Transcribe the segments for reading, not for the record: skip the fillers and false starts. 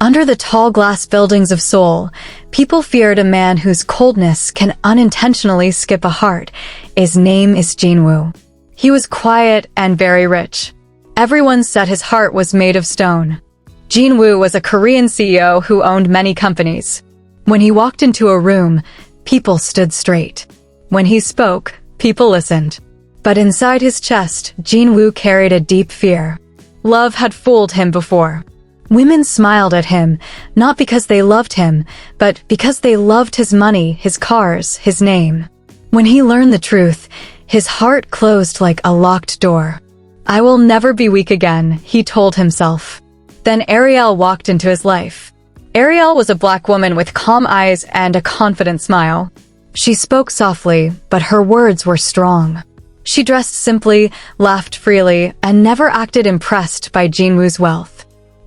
Under the tall glass buildings of Seoul, people feared a man whose coldness can unintentionally skip a heart. His name is Jinwoo. He was quiet and very rich. Everyone said his heart was made of stone. Jinwoo was a Korean CEO who owned many companies. When he walked into a room, people stood straight. When he spoke, people listened. But inside his chest, Jinwoo carried a deep fear. Love had fooled him before. Women smiled at him, not because they loved him, but because they loved his money, his cars, his name. When he learned the truth, his heart closed like a locked door. I will never be weak again, he told himself. Then Ariel walked into his life. Ariel was a black woman with calm eyes and a confident smile. She spoke softly, but her words were strong. She dressed simply, laughed freely, and never acted impressed by Jinwoo's wealth.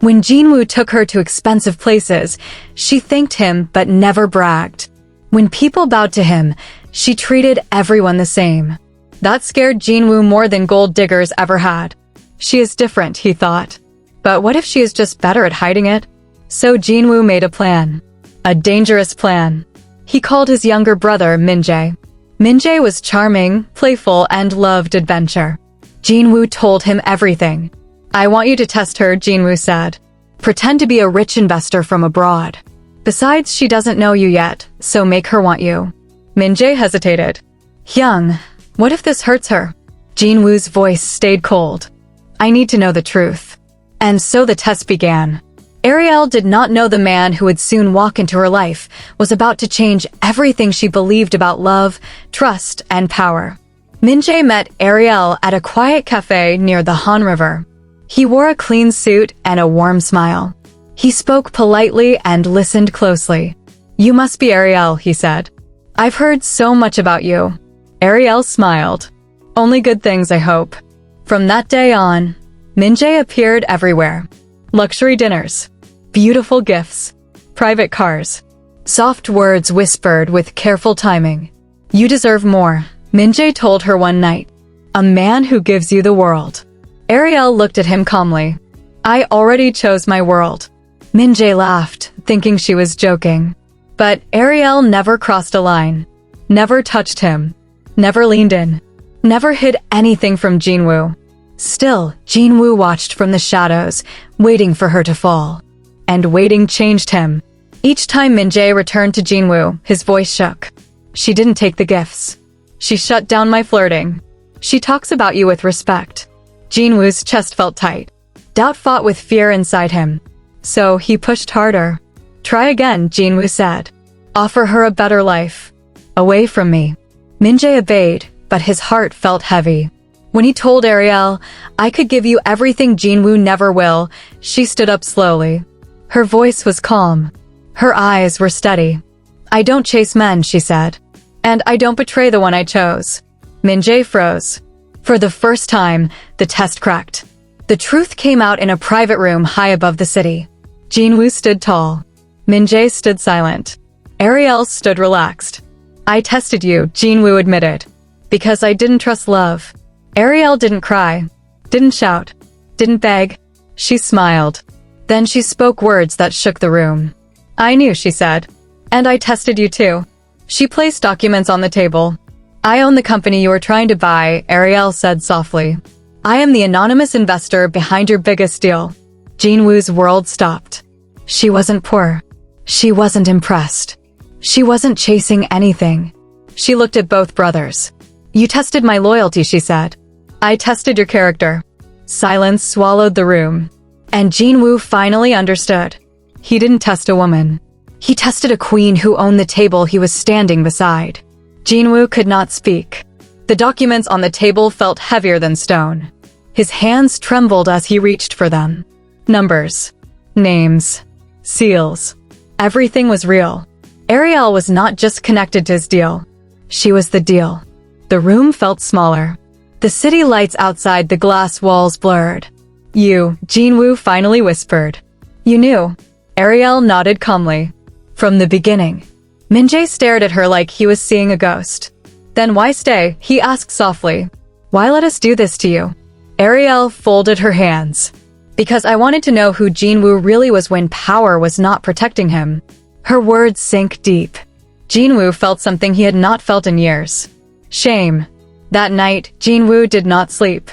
When Jinwoo took her to expensive places, she thanked him but never bragged. When people bowed to him, she treated everyone the same. That scared Jinwoo more than gold diggers ever had. She is different, he thought. But what if she is just better at hiding it? So Jinwoo made a plan. A dangerous plan. He called his younger brother Minjae. Minjae was charming, playful, and loved adventure. Jinwoo told him everything. I want you to test her, Jinwoo said. Pretend to be a rich investor from abroad. Besides, she doesn't know you yet, so make her want you. Minjae hesitated. Hyung, what if this hurts her? Jinwoo's voice stayed cold. I need to know the truth. And so the test began. Ariel did not know the man who would soon walk into her life was about to change everything she believed about love, trust, and power. Minjae met Ariel at a quiet cafe near the Han River. He wore a clean suit and a warm smile. He spoke politely and listened closely. You must be Ariel, he said. I've heard so much about you. Ariel smiled. Only good things, I hope. From that day on, Minjae appeared everywhere. Luxury dinners, beautiful gifts, private cars, soft words whispered with careful timing. You deserve more, Minjae told her one night. A man who gives you the world. Ariel looked at him calmly. I already chose my world. Minjae laughed, thinking she was joking. But Ariel never crossed a line. Never touched him. Never leaned in. Never hid anything from Jinwoo. Still, Jinwoo watched from the shadows, waiting for her to fall. And waiting changed him. Each time Minjae returned to Jinwoo, his voice shook. She didn't take the gifts. She shut down my flirting. She talks about you with respect. Jinwoo's chest felt tight. Doubt fought with fear inside him. So he pushed harder. Try again, Jinwoo said. Offer her a better life. Away from me. Minjae obeyed, but his heart felt heavy. When he told Ariel, I could give you everything Jinwoo never will, she stood up slowly. Her voice was calm. Her eyes were steady. I don't chase men, she said. And I don't betray the one I chose. Minjae froze. For the first time, the test cracked. The truth came out in a private room high above the city. Jinwoo stood tall. Minjae stood silent. Ariel stood relaxed. I tested you, Jinwoo admitted. Because I didn't trust love. Ariel didn't cry. Didn't shout. Didn't beg. She smiled. Then she spoke words that shook the room. I knew, she said. And I tested you too. She placed documents on the table. I own the company you are trying to buy, Ariel said softly. I am the anonymous investor behind your biggest deal. Jinwoo's world stopped. She wasn't poor. She wasn't impressed. She wasn't chasing anything. She looked at both brothers. You tested my loyalty, she said. I tested your character. Silence swallowed the room. And Jinwoo finally understood. He didn't test a woman. He tested a queen who owned the table he was standing beside. Jinwoo could not speak. The documents on the table felt heavier than stone. His hands trembled as he reached for them. Numbers. Names. Seals. Everything was real. Ariel was not just connected to his deal. She was the deal. The room felt smaller. The city lights outside the glass walls blurred. You, Jinwoo finally whispered. You knew. Ariel nodded calmly. From the beginning. Minjae stared at her like he was seeing a ghost. Then why stay? He asked softly. Why let us do this to you? Ariel folded her hands. Because I wanted to know who Jinwoo really was when power was not protecting him. Her words sank deep. Jinwoo felt something he had not felt in years. Shame. That night, Jinwoo did not sleep.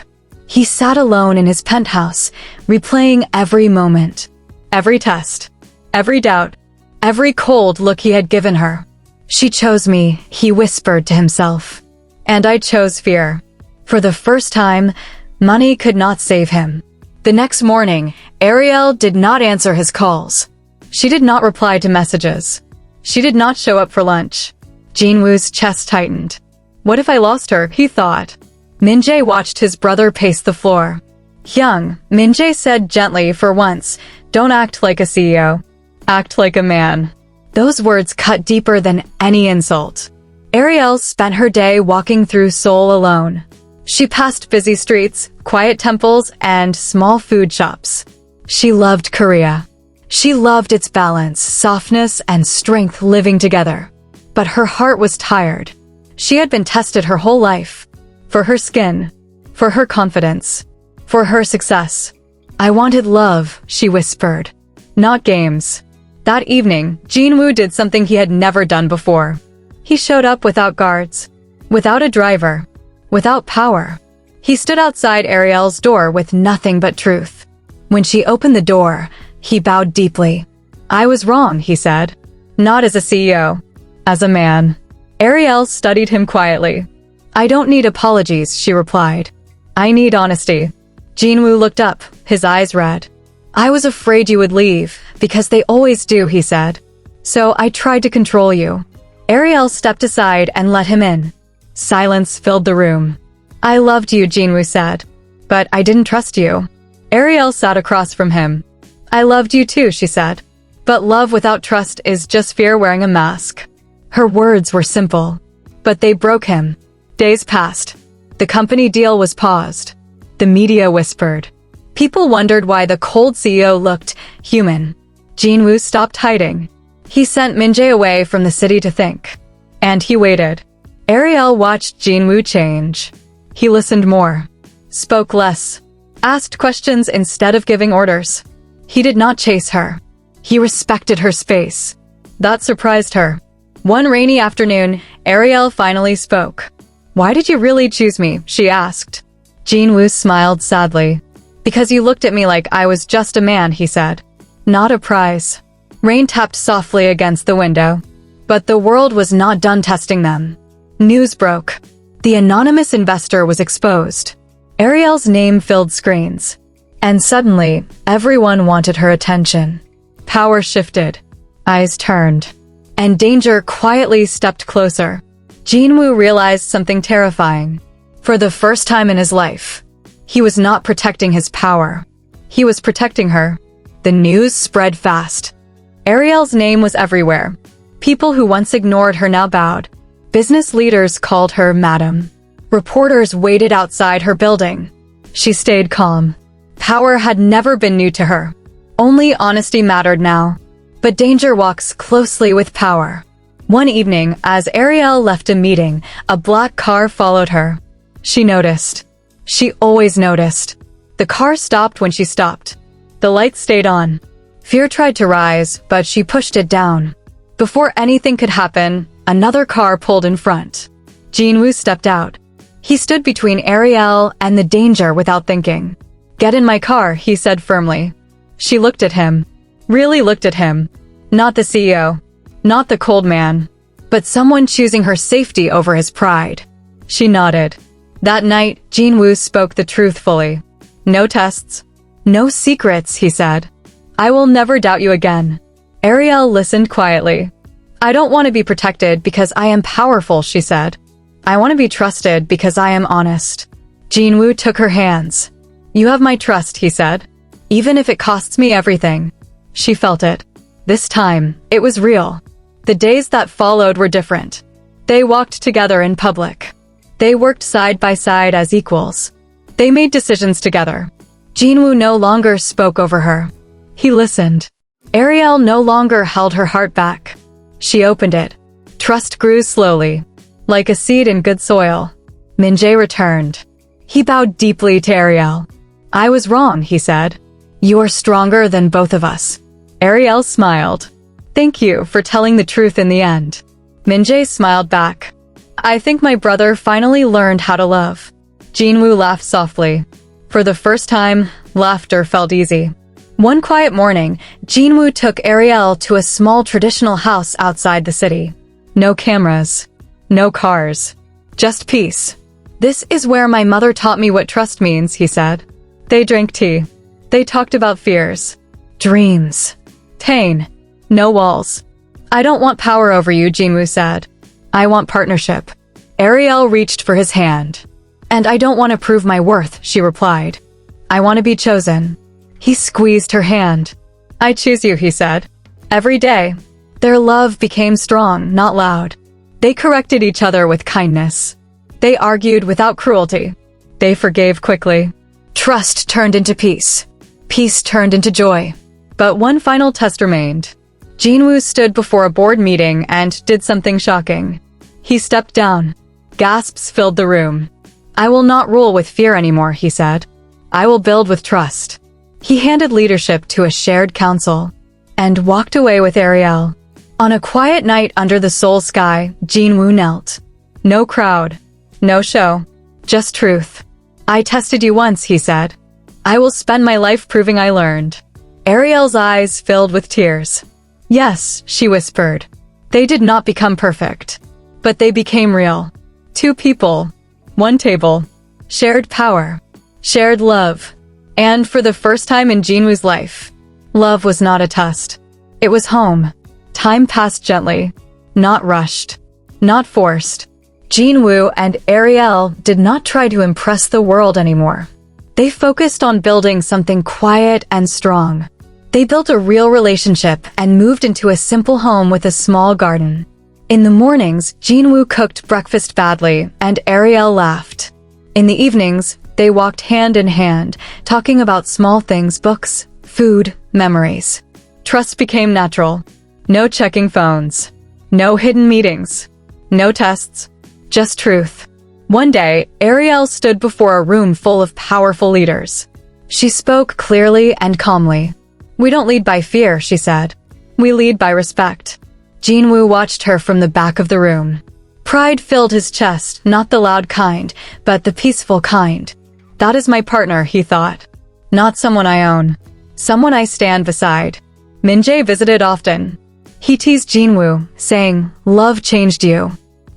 He sat alone in his penthouse, replaying every moment. Every test. Every doubt. Every cold look he had given her. She chose me, he whispered to himself. And I chose fear. For the first time, money could not save him. The next morning, Ariel did not answer his calls. She did not reply to messages. She did not show up for lunch. Jinwoo's chest tightened. What if I lost her, he thought. Min-jae watched his brother pace the floor. Hyung, Min-jae said gently for once, don't act like a CEO. Act like a man. Those words cut deeper than any insult. Ariel spent her day walking through Seoul alone. She passed busy streets, quiet temples, and small food shops. She loved Korea. She loved its balance, softness, and strength living together. But her heart was tired. She had been tested her whole life. For her skin. For her confidence. For her success. I wanted love, she whispered. Not games. That evening, Jinwoo did something he had never done before. He showed up without guards. Without a driver. Without power. He stood outside Ariel's door with nothing but truth. When she opened the door, he bowed deeply. I was wrong, he said. Not as a CEO. As a man. Ariel studied him quietly. I don't need apologies, she replied. I need honesty. Jinwoo looked up, his eyes red. I was afraid you would leave, because they always do, he said. So I tried to control you. Ariel stepped aside and let him in. Silence filled the room. I loved you, Jinwoo said. But I didn't trust you. Ariel sat across from him. I loved you too, she said. But love without trust is just fear wearing a mask. Her words were simple. But they broke him. Days passed. The company deal was paused. The media whispered. People wondered why the cold CEO looked human. Jinwoo stopped hiding. He sent Min-jae away from the city to think. And he waited. Ariel watched Jinwoo change. He listened more. Spoke less. Asked questions instead of giving orders. He did not chase her. He respected her space. That surprised her. One rainy afternoon, Ariel finally spoke. Why did you really choose me? She asked. Jinwoo smiled sadly. Because you looked at me like I was just a man, he said. Not a prize. Rain tapped softly against the window. But the world was not done testing them. News broke. The anonymous investor was exposed. Ariel's name filled screens. And suddenly, everyone wanted her attention. Power shifted. Eyes turned. And danger quietly stepped closer. Jinwoo realized something terrifying. For the first time in his life, he was not protecting his power. He was protecting her. The news spread fast. Ariel's name was everywhere. People who once ignored her now bowed. Business leaders called her Madam. Reporters waited outside her building. She stayed calm. Power had never been new to her. Only honesty mattered now. But danger walks closely with power. One evening, as Ariel left a meeting, a black car followed her. She noticed. She always noticed. The car stopped when she stopped. The lights stayed on. Fear tried to rise, but she pushed it down. Before anything could happen, another car pulled in front. Jinwoo stepped out. He stood between Ariel and the danger without thinking. Get in my car, he said firmly. She looked at him. Really looked at him. Not the CEO. Not the cold man. But someone choosing her safety over his pride. She nodded. That night, Jinwoo spoke the truth fully. No tests. No secrets, he said. I will never doubt you again. Ariel listened quietly. I don't want to be protected because I am powerful, she said. I want to be trusted because I am honest. Jinwoo took her hands. You have my trust, he said. Even if it costs me everything. She felt it. This time, it was real. The days that followed were different. They walked together in public. They worked side by side as equals. They made decisions together. Jinwoo no longer spoke over her. He listened. Ariel no longer held her heart back. She opened it. Trust grew slowly. Like a seed in good soil. Min-jae returned. He bowed deeply to Ariel. I was wrong, he said. You're stronger than both of us. Ariel smiled. Thank you for telling the truth in the end. Minjae smiled back. I think my brother finally learned how to love. Jinwoo laughed softly. For the first time, laughter felt easy. One quiet morning, Jinwoo took Ariel to a small traditional house outside the city. No cameras. No cars. Just peace. This is where my mother taught me what trust means, he said. They drank tea. They talked about fears. Dreams. Pain. No walls. I don't want power over you, Jinwoo said. I want partnership. Ariel reached for his hand. And I don't want to prove my worth, she replied. I want to be chosen. He squeezed her hand. I choose you, he said. Every day. Their love became strong, not loud. They corrected each other with kindness. They argued without cruelty. They forgave quickly. Trust turned into peace. Peace turned into joy. But one final test remained. Jinwoo stood before a board meeting and did something shocking. He stepped down. Gasps filled the room. I will not rule with fear anymore, he said. I will build with trust. He handed leadership to a shared council and walked away with Ariel. On a quiet night under the Seoul sky, Jinwoo knelt. No crowd. No show. Just truth. I tested you once, he said. I will spend my life proving I learned. Ariel's eyes filled with tears. Yes, she whispered. They did not become perfect. But they became real. Two people. One table. Shared power. Shared love. And for the first time in Jinwoo's life, love was not a test. It was home. Time passed gently. Not rushed. Not forced. Jinwoo and Ariel did not try to impress the world anymore. They focused on building something quiet and strong. They built a real relationship and moved into a simple home with a small garden. In the mornings, Jinwoo cooked breakfast badly and Ariel laughed. In the evenings, they walked hand in hand, talking about small things, books, food, memories. Trust became natural. No checking phones. No hidden meetings. No tests. Just truth. One day, Ariel stood before a room full of powerful leaders. She spoke clearly and calmly. We don't lead by fear, she said. We lead by respect. Jinwoo watched her from the back of the room. Pride filled his chest, not the loud kind, but the peaceful kind. That is my partner, he thought. Not someone I own. Someone I stand beside. Minjae visited often. He teased Jinwoo, saying, Love changed you.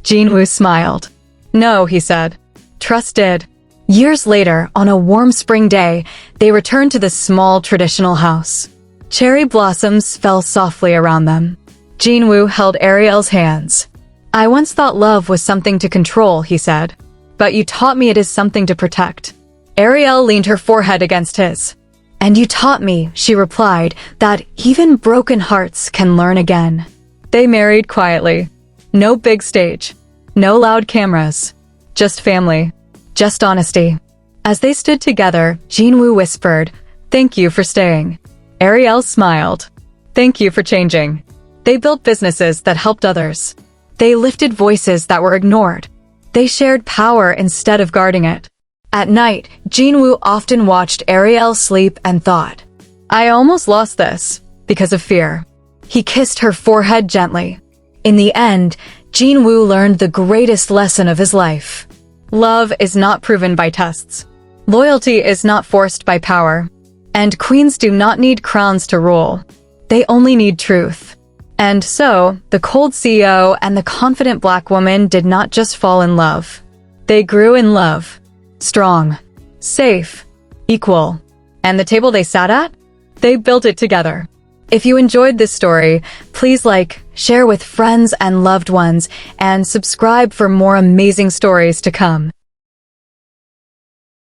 Jinwoo smiled. No, he said. Trust did. Years later, on a warm spring day, they returned to the small traditional house. Cherry blossoms fell softly around them. Jinwoo held Ariel's hands. I once thought love was something to control, he said. But you taught me it is something to protect. Ariel leaned her forehead against his. And you taught me, she replied, that even broken hearts can learn again. They married quietly. No big stage. No loud cameras. Just family. Just honesty. As they stood together, Jinwoo whispered, Thank you for staying. Ariel smiled. Thank you for changing. They built businesses that helped others. They lifted voices that were ignored. They shared power instead of guarding it. At night, Jinwoo often watched Ariel sleep and thought, I almost lost this, because of fear. He kissed her forehead gently. In the end, Jinwoo learned the greatest lesson of his life. Love is not proven by tests. Loyalty is not forced by power. And queens do not need crowns to rule. They only need truth. And so, the cold CEO and the confident black woman did not just fall in love. They grew in love. Strong, safe, equal. And the table they sat at? They built it together. If you enjoyed this story, please like, share with friends and loved ones, and subscribe for more amazing stories to come.